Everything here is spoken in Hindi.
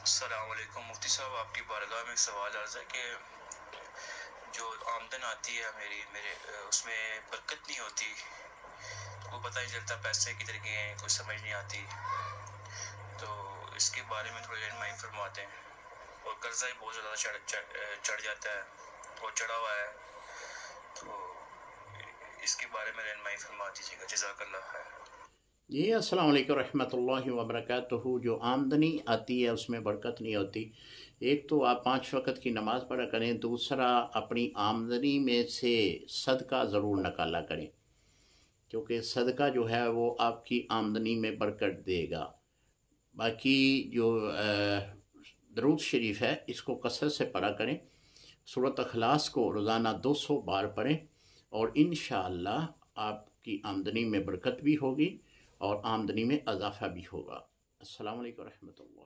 अस्सलाम वालेकुम मुफ्ती साहब, आपकी बारगाह में एक सवाल अर्ज़ है कि जो आमदन आती है मेरे उसमें बरकत नहीं होती, वो पता नहीं चलता पैसे किधर गए हैं, कोई समझ नहीं आती। तो इसके बारे में थोड़ी रहनुमाई फरमाते हैं। और कर्जा भी बहुत ज़्यादा चढ़ जाता है और चढ़ा हुआ है, तो इसके बारे में रहनुमाई फरमा दीजिएगा, जज़ाकल्लाह खैर। जी अस्सलाम वालेकुम रहमतुल्लाहि व बरकातुहू। जो आमदनी आती है उसमें बरकत नहीं होती। एक तो आप 5 वक़्त की नमाज़ पढ़ा करें, दूसरा अपनी आमदनी में से सदका ज़रूर निकाला करें, क्योंकि सदका जो है वो आपकी आमदनी में बरकत देगा। बाकी जो दरूद शरीफ है इसको कसरत से पढ़ा करें। सूरत अखलास को रोज़ाना 200 बार पढ़ें और इंशाअल्लाह आपकी आमदनी में बरकत भी होगी और आमदनी में इजाफ़ा भी होगा। अस्सलाम वालेकुम रहमतुल्लाह।